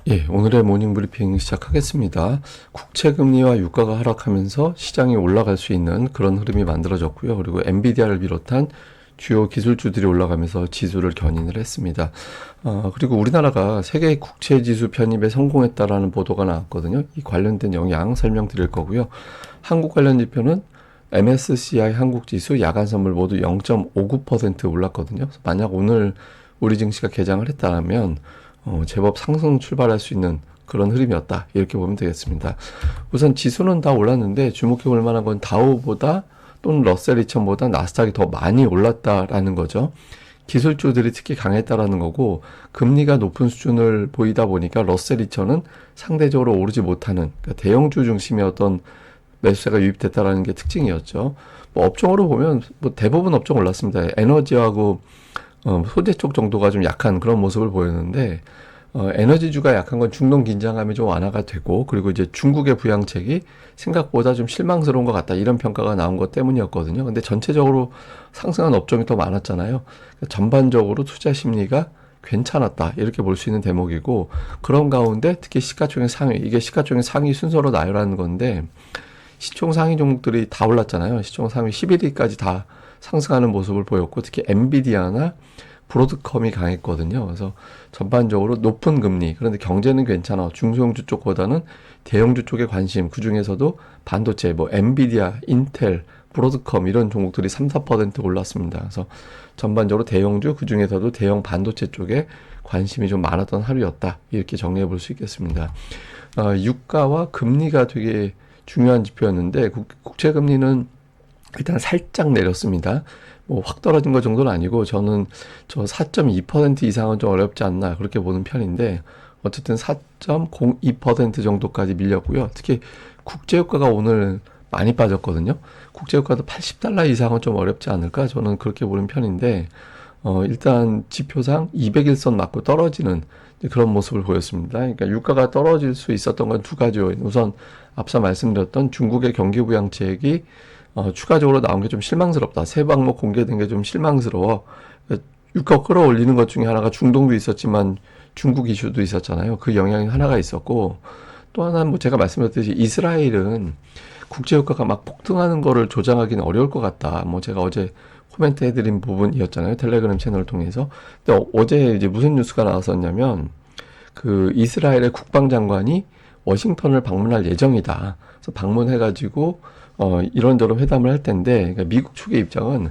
예, 오늘의 모닝 브리핑 시작하겠습니다. 국채 금리와 유가가 하락하면서 시장이 올라갈 수 있는 그런 흐름이 만들어졌고요. 그리고 엔비디아를 비롯한 주요 기술주들이 올라가면서 지수를 견인을 했습니다. 그리고 우리나라가 세계 국채 지수 편입에 성공했다라는 보도가 나왔거든요. 이 관련된 영향 설명드릴 거고요. 한국 관련 지표는 MSCI 한국 지수 야간 선물 모두 0.59% 올랐거든요. 만약 오늘 우리 증시가 개장을 했다면 제법 상승 출발할 수 있는 그런 흐름이었다. 이렇게 보면 되겠습니다. 우선 지수는 다 올랐는데 주목해 볼 만한 건 다우보다 또는 러셀 2000보다 나스닥이 더 많이 올랐다라는 거죠. 기술주들이 특히 강했다라는 거고 금리가 높은 수준을 보이다 보니까 러셀 2000은 상대적으로 오르지 못하는 그러니까 대형주 중심의 어떤 매수세가 유입됐다라는 게 특징이었죠. 뭐 업종으로 보면 뭐 대부분 업종 올랐습니다. 에너지하고 소재 쪽 정도가 좀 약한 그런 모습을 보였는데 에너지주가 약한 건 중동 긴장감이 좀 완화가 되고 그리고 이제 중국의 부양책이 생각보다 좀 실망스러운 것 같다 이런 평가가 나온 것 때문이었거든요. 근데 전체적으로 상승한 업종이 더 많았잖아요. 그러니까 전반적으로 투자 심리가 괜찮았다 이렇게 볼 수 있는 대목이고 그런 가운데 특히 시가총액 상위 이게 시가총액 상위 순서로 나열하는 건데 시총 상위 종목들이 다 올랐잖아요. 시총 상위 11위까지 다 상승하는 모습을 보였고 특히 엔비디아나 브로드컴이 강했거든요. 그래서 전반적으로 높은 금리 그런데 경제는 괜찮아 중소형주 쪽보다는 대형주 쪽에 관심 그 중에서도 반도체 뭐 엔비디아, 인텔, 브로드컴 이런 종목들이 3, 4% 올랐습니다. 그래서 전반적으로 대형주 그 중에서도 대형 반도체 쪽에 관심이 좀 많았던 하루였다 이렇게 정리해 볼 수 있겠습니다. 유가와 금리가 되게 중요한 지표였는데 국채 금리는 일단 살짝 내렸습니다. 뭐 확 떨어진 것 정도는 아니고 저는 저 4.2% 이상은 좀 어렵지 않나 그렇게 보는 편인데 어쨌든 4.02% 정도까지 밀렸고요. 특히 국제유가가 오늘 많이 빠졌거든요. 국제유가도 80달러 이상은 좀 어렵지 않을까 저는 그렇게 보는 편인데 일단 지표상 200일선 맞고 떨어지는 그런 모습을 보였습니다. 그러니까 유가가 떨어질 수 있었던 건 두 가지요. 우선 앞서 말씀드렸던 중국의 경기 부양책이 추가적으로 나온 게 좀 실망스럽다. 세 방목 공개된 게 좀 실망스러워. 유가 끌어올리는 것 중에 하나가 중동도 있었지만 중국 이슈도 있었잖아요. 그 영향이 하나가 있었고 또 하나는 뭐 제가 말씀드렸듯이 이스라엘은 국제유가가 막 폭등하는 거를 조장하기는 어려울 것 같다. 뭐 제가 어제 코멘트 해드린 부분이었잖아요. 텔레그램 채널을 통해서. 근데 어제 이제 무슨 뉴스가 나왔었냐면 그 이스라엘의 국방장관이 워싱턴을 방문할 예정이다. 그래서 방문해가지고 이런저런 회담을 할 텐데 그러니까 미국 측의 입장은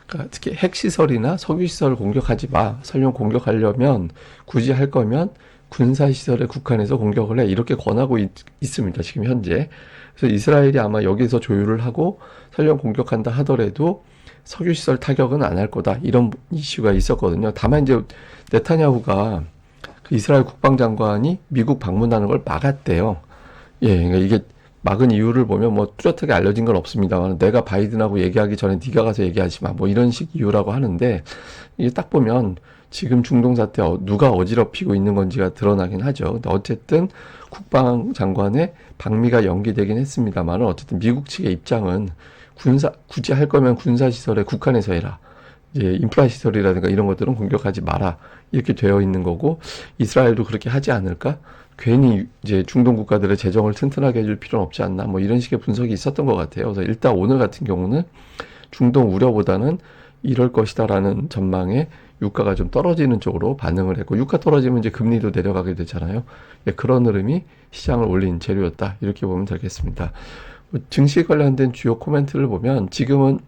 그러니까 특히 핵시설이나 석유시설을 공격하지 마. 설령 공격하려면 굳이 할 거면 군사시설에 국한해서 공격을 해. 이렇게 권하고 있습니다. 지금 현재. 그래서 이스라엘이 아마 여기서 조율을 하고 설령 공격한다 하더라도 석유시설 타격은 안 할 거다. 이런 이슈가 있었거든요. 다만 이제 네타냐후가 그 이스라엘 국방장관이 미국 방문하는 걸 막았대요. 예, 그러니까 이게 막은 이유를 보면 뭐 뚜렷하게 알려진 건 없습니다만 내가 바이든하고 얘기하기 전에 네가 가서 얘기하지 마. 뭐 이런 식 이유라고 하는데 이게 딱 보면 지금 중동 사태 누가 어지럽히고 있는 건지가 드러나긴 하죠. 근데 어쨌든 국방장관의 방미가 연기되긴 했습니다만 어쨌든 미국 측의 입장은 굳이 할 거면 군사시설에 국한해서 해라. 이제 인프라 시설이라든가 이런 것들은 공격하지 마라. 이렇게 되어 있는 거고 이스라엘도 그렇게 하지 않을까? 괜히 이제 중동 국가들의 재정을 튼튼하게 해줄 필요는 없지 않나? 뭐 이런 식의 분석이 있었던 것 같아요. 그래서 일단 오늘 같은 경우는 중동 우려보다는 이럴 것이다라는 전망에 유가가 좀 떨어지는 쪽으로 반응을 했고 유가 떨어지면 이제 금리도 내려가게 되잖아요. 예, 그런 흐름이 시장을 올린 재료였다. 이렇게 보면 되겠습니다. 증시 관련된 주요 코멘트를 보면 지금은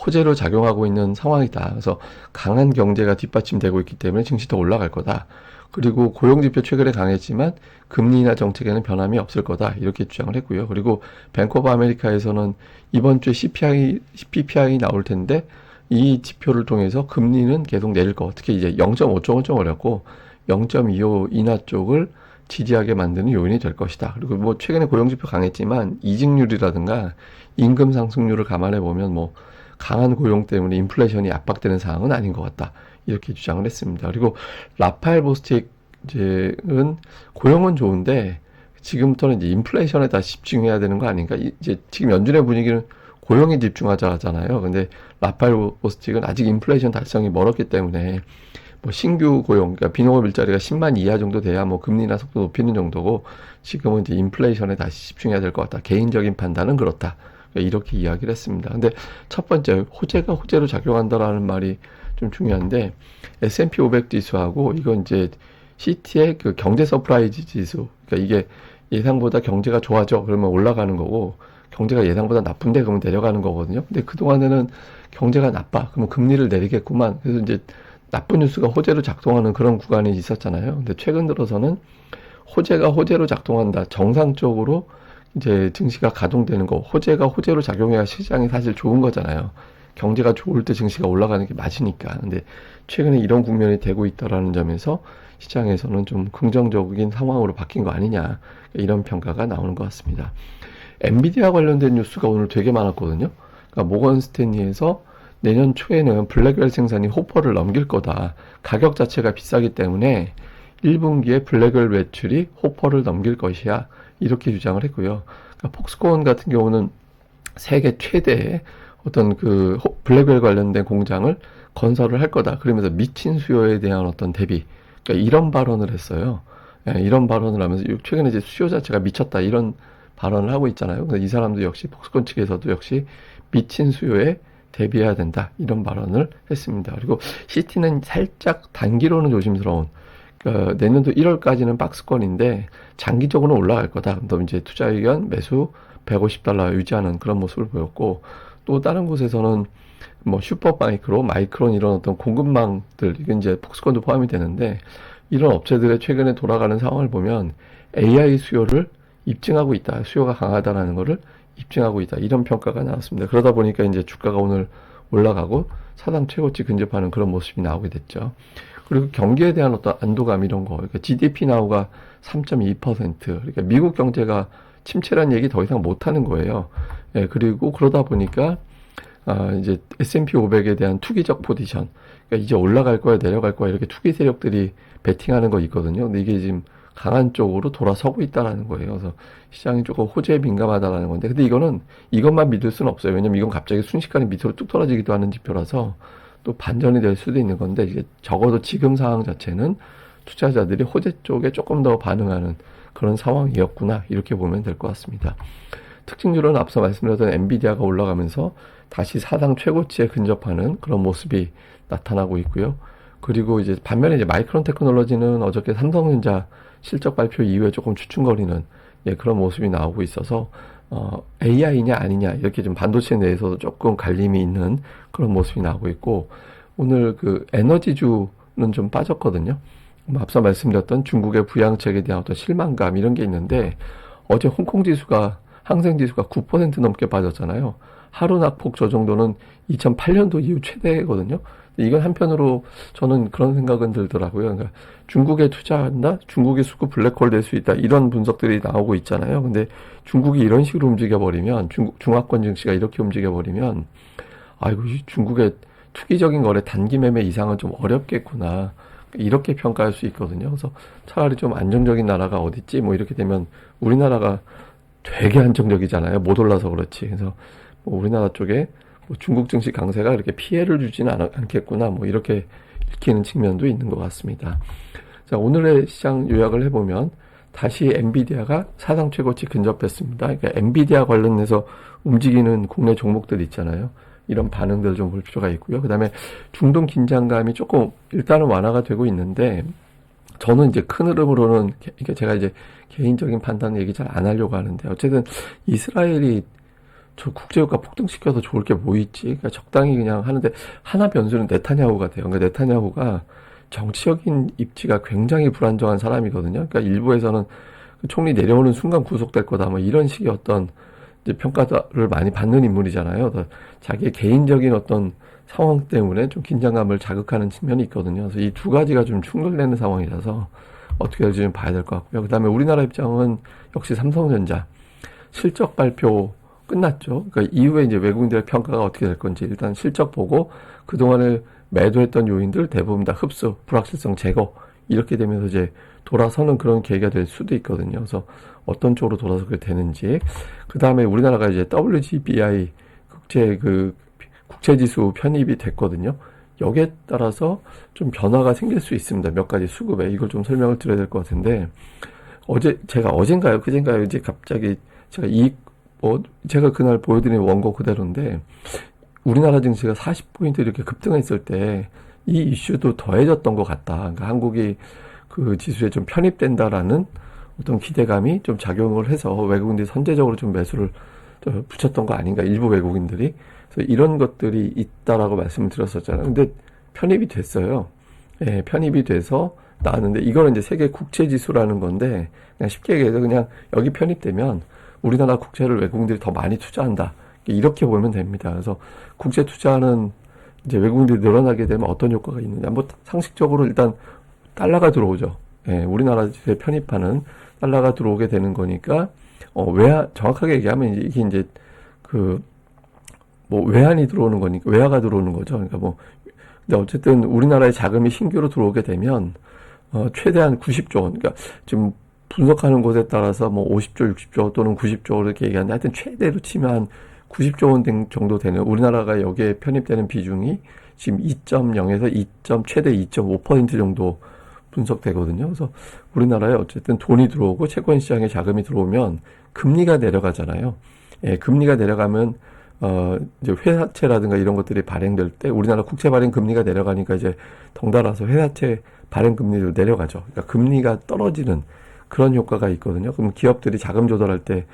호재로 작용하고 있는 상황이다. 그래서 강한 경제가 뒷받침되고 있기 때문에 증시 더 올라갈 거다. 그리고 고용지표 최근에 강했지만 금리나 정책에는 변함이 없을 거다. 이렇게 주장을 했고요. 그리고 뱅크 오브 아메리카에서는 이번 주에 PPI 나올 텐데 이 지표를 통해서 금리는 계속 내릴 거. 특히 이제 0.5 쪽은 좀 어렵고 0.25 인하 쪽을 지지하게 만드는 요인이 될 것이다. 그리고 뭐 최근에 고용지표 강했지만 이직률이라든가 임금 상승률을 감안해 보면 뭐 강한 고용 때문에 인플레이션이 압박되는 상황은 아닌 것 같다. 이렇게 주장을 했습니다. 그리고 라파엘 보스틱은 고용은 좋은데 지금부터는 이제 인플레이션에 다 집중해야 되는 거 아닌가? 이제 지금 연준의 분위기는 고용에 집중하자 하잖아요. 근데 라파엘 보스틱은 아직 인플레이션 달성이 멀었기 때문에 뭐 신규 고용, 그러니까 비농업 일자리가 10만 이하 정도 돼야 뭐 금리나 속도 높이는 정도고, 지금은 이제 인플레이션에 다시 집중해야 될 것 같다. 개인적인 판단은 그렇다. 그러니까 이렇게 이야기를 했습니다. 근데 첫 번째, 호재가 호재로 작용한다라는 말이 좀 중요한데, S&P 500 지수하고 이건 이제 CT의 그 경제 서프라이즈 지수, 그러니까 이게 예상보다 경제가 좋아져 그러면 올라가는 거고, 경제가 예상보다 나쁜데 그러면 내려가는 거거든요. 근데 그동안에는 경제가 나빠 그러면 금리를 내리겠구만, 그래서 이제 나쁜 뉴스가 호재로 작동하는 그런 구간이 있었잖아요. 근데 최근 들어서는 호재가 호재로 작동한다, 정상적으로 이제 증시가 가동되는 거, 호재가 호재로 작용해야 시장이 사실 좋은 거잖아요. 경제가 좋을 때 증시가 올라가는 게 맞으니까. 근데 최근에 이런 국면이 되고 있다라는 점에서 시장에서는 좀 긍정적인 상황으로 바뀐 거 아니냐, 이런 평가가 나오는 것 같습니다. 엔비디아 관련된 뉴스가 오늘 되게 많았거든요. 그러니까 모건 스탠리에서 내년 초에는 블랙웰 생산이 호퍼를 넘길 거다. 가격 자체가 비싸기 때문에 1분기에 블랙웰 매출이 호퍼를 넘길 것이야. 이렇게 주장을 했고요. 그러니까 폭스콘 같은 경우는 세계 최대의 어떤 그 블랙웰 관련된 공장을 건설을 할 거다. 그러면서 미친 수요에 대한 어떤 대비. 그러니까 이런 발언을 했어요. 예, 이런 발언을 하면서 최근에 이제 수요 자체가 미쳤다, 이런 발언을 하고 있잖아요. 근데 이 사람도 역시 폭스콘 측에서도 역시 미친 수요에 대비해야 된다, 이런 발언을 했습니다. 그리고 CT는 살짝 단기로는 조심스러운, 내년도 1월까지는 박스권인데 장기적으로는 올라갈 거다. 그럼 이제 투자 의견 매수 $150 유지하는 그런 모습을 보였고, 또 다른 곳에서는 뭐 슈퍼 마이크론 이런 어떤 공급망들, 이건 이제 폭스콘도 포함이 되는데, 이런 업체들의 최근에 돌아가는 상황을 보면 AI 수요를 입증하고 있다, 수요가 강하다라는 것을 입증하고 있다, 이런 평가가 나왔습니다. 그러다 보니까 이제 주가가 오늘 올라가고 사상 최고치 근접하는 그런 모습이 나오게 됐죠. 그리고 경기에 대한 어떤 안도감, 이런 거, 그러니까 GDP 나우가 3.2%, 그러니까 미국 경제가 침체란 얘기 더 이상 못 하는 거예요. 예, 그리고 그러다 보니까 이제 S&P 500에 대한 투기적 포지션, 그러니까 이제 올라갈 거야 내려갈 거야 이렇게 투기 세력들이 베팅하는 거 있거든요. 근데 이게 지금 강한 쪽으로 돌아서고 있다라는 거예요. 그래서 시장이 조금 호재에 민감하다라는 건데, 근데 이것만 믿을 수는 없어요. 왜냐면 이건 갑자기 순식간에 밑으로 뚝 떨어지기도 하는 지표라서 또 반전이 될 수도 있는 건데, 이게 적어도 지금 상황 자체는 투자자들이 호재 쪽에 조금 더 반응하는 그런 상황이었구나, 이렇게 보면 될 것 같습니다. 특징주로는 앞서 말씀드렸던 엔비디아가 올라가면서 다시 사상 최고치에 근접하는 그런 모습이 나타나고 있고요. 그리고 이제 반면에 이제 마이크론 테크놀로지는 어저께 삼성전자 실적 발표 이후에 조금 주춤거리는, 예, 그런 모습이 나오고 있어서 AI냐 아니냐, 이렇게 좀 반도체 내에서도 조금 갈림이 있는 그런 모습이 나오고 있고, 오늘 그 에너지주는 좀 빠졌거든요. 앞서 말씀드렸던 중국의 부양책에 대한 어떤 실망감, 이런 게 있는데, 어제 홍콩 지수가, 항생 지수가 9% 넘게 빠졌잖아요. 하루 낙폭 저 정도는 2008년도 이후 최대거든요. 이건 한편으로 저는 그런 생각은 들더라고요. 그러니까 중국에 투자한다, 중국의 수급 블랙홀 될 수 있다, 이런 분석들이 나오고 있잖아요. 근데 중국이 이런 식으로 움직여버리면, 중화권 증시가 이렇게 움직여버리면, 아이고, 중국의 투기적인 거래 단기 매매 이상은 좀 어렵겠구나, 이렇게 평가할 수 있거든요. 그래서 차라리 좀 안정적인 나라가 어딨지, 뭐 이렇게 되면 우리나라가 되게 안정적이잖아요. 못 올라서 그렇지. 그래서 뭐 우리나라 쪽에 뭐 중국 증시 강세가 이렇게 피해를 주지는 않겠구나, 뭐 이렇게 읽히는 측면도 있는 것 같습니다. 자, 오늘의 시장 요약을 해보면 다시 엔비디아가 사상 최고치 근접했습니다. 그러니까 엔비디아 관련해서 움직이는 국내 종목들 있잖아요. 이런 반응들을 좀 볼 필요가 있고요. 그 다음에 중동 긴장감이 조금 일단은 완화가 되고 있는데, 저는 이제 큰 흐름으로는, 이게 제가 이제 개인적인 판단 얘기 잘 안 하려고 하는데, 어쨌든 이스라엘이 저 국제유가 폭등시켜서 좋을 게 뭐 있지? 그러니까 적당히 그냥 하는데, 하나 변수는 네타냐후가 돼요. 그러니까 네타냐후가 정치적인 입지가 굉장히 불안정한 사람이거든요. 그러니까 일부에서는 그 총리 내려오는 순간 구속될 거다, 뭐 이런 식의 어떤 이제 평가를 많이 받는 인물이잖아요. 자기의 개인적인 어떤 상황 때문에 좀 긴장감을 자극하는 측면이 있거든요. 그래서 이 두 가지가 좀 충돌되는 상황이라서 어떻게 될지 좀 봐야 될 것 같고요. 그 다음에 우리나라 입장은 역시 삼성전자 실적 발표 끝났죠. 그러니까 이후에 이제 외국인들의 평가가 어떻게 될 건지, 일단 실적 보고 그동안에 매도했던 요인들 대부분 다 흡수, 불확실성 제거, 이렇게 되면서 이제 돌아서는 그런 계기가 될 수도 있거든요. 그래서 어떤 쪽으로 돌아서게 되는지. 그 다음에 우리나라가 이제 WGBI 국제지수 편입이 됐거든요. 여기에 따라서 좀 변화가 생길 수 있습니다. 몇 가지 수급에. 이걸 좀 설명을 드려야 될 것 같은데, 제가 어젠가요? 그젠가요? 이제 갑자기 제가 그날 보여드린 원고 그대로인데, 우리나라 증시가 40포인트 이렇게 급등했을 때, 이 이슈도 더해졌던 것 같다. 그러니까 한국이 그 지수에 좀 편입된다라는 어떤 기대감이 좀 작용을 해서 외국인들이 선제적으로 좀 매수를 붙였던 거 아닌가, 일부 외국인들이. 그래서 이런 것들이 있다라고 말씀을 드렸었잖아요. 근데 편입이 됐어요. 예, 편입이 돼서 나왔는데, 이거는 이제 세계 국채 지수라는 건데, 그냥 쉽게 얘기해서 그냥 여기 편입되면 우리나라 국채를 외국인들이 더 많이 투자한다. 이렇게 보면 됩니다. 그래서 국채 투자는 이제 외국인들이 늘어나게 되면 어떤 효과가 있느냐. 뭐 상식적으로 일단 달러가 들어오죠. 예, 우리나라에 편입하는 달러가 들어오게 되는 거니까, 정확하게 얘기하면 이게 이제 외환이 들어오는 거니까, 외화가 들어오는 거죠. 그러니까 근데 어쨌든 우리나라의 자금이 신규로 들어오게 되면, 최대한 90조 원, 그러니까 지금 분석하는 곳에 따라서 50조, 60조 또는 90조 이렇게 얘기하는데, 하여튼 최대로 치면 90조 원 정도 되는, 우리나라가 여기에 편입되는 비중이 지금 2.0에서 최대 2.5% 정도 분석되거든요. 그래서 우리나라에 어쨌든 돈이 들어오고 채권 시장에 자금이 들어오면 금리가 내려가잖아요. 예, 금리가 내려가면 이제 회사채라든가 이런 것들이 발행될 때, 우리나라 국채 발행 금리가 내려가니까 이제 덩달아서 회사채 발행 금리도 내려가죠. 그러니까 금리가 떨어지는 그런 효과가 있거든요. 그럼 기업들이 자금 조달할 때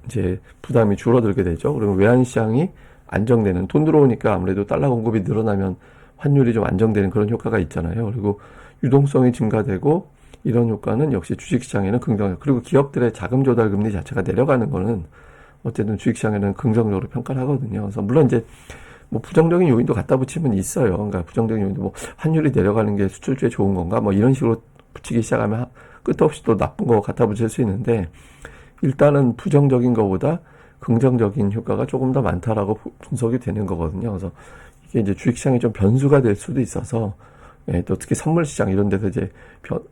이제 부담이 줄어들게 되죠. 그러면 외환 시장이 안정되는, 돈 들어오니까 아무래도 달러 공급이 늘어나면 환율이 좀 안정되는 그런 효과가 있잖아요. 그리고 유동성이 증가되고, 이런 효과는 역시 주식시장에는 긍정적. 그리고 기업들의 자금 조달 금리 자체가 내려가는 거는 어쨌든 주식시장에는 긍정적으로 평가를 하거든요. 그래서 물론 이제 부정적인 요인도 갖다 붙이면 있어요. 그러니까 부정적인 요인도 환율이 내려가는 게 수출주에 좋은 건가 이런 식으로 붙이기 시작하면 끝없이 또 나쁜 거 갖다 붙일 수 있는데, 일단은 부정적인 것보다 긍정적인 효과가 조금 더 많다라고 분석이 되는 거거든요. 그래서 이게 이제 주식시장이 좀 변수가 될 수도 있어서, 예, 또 특히 선물시장 이런 데서 이제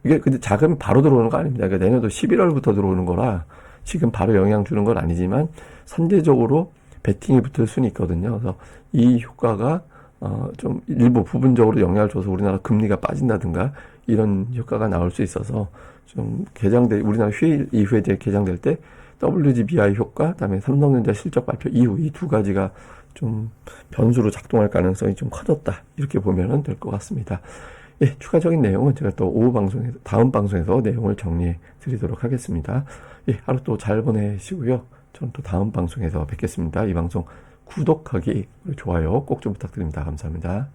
이게 근데 자금이 바로 들어오는 거 아닙니다. 그러니까 내년도 11월부터 들어오는 거라 지금 바로 영향 주는 건 아니지만 선제적으로 베팅이 붙을 수는 있거든요. 그래서 이 효과가 좀 일부 부분적으로 영향을 줘서 우리나라 금리가 빠진다든가 이런 효과가 나올 수 있어서, 좀 우리나라 휴일 이후에 이제 개장될 때 WGBI 효과, 그다음에 삼성전자 실적 발표 이후 이 두 가지가 좀 변수로 작동할 가능성이 좀 커졌다, 이렇게 보면 될 것 같습니다. 예, 추가적인 내용은 제가 또 다음 방송에서 내용을 정리해 드리도록 하겠습니다. 예, 하루 또 잘 보내시고요. 저는 또 다음 방송에서 뵙겠습니다. 이 방송 구독하기, 좋아요 꼭 좀 부탁드립니다. 감사합니다.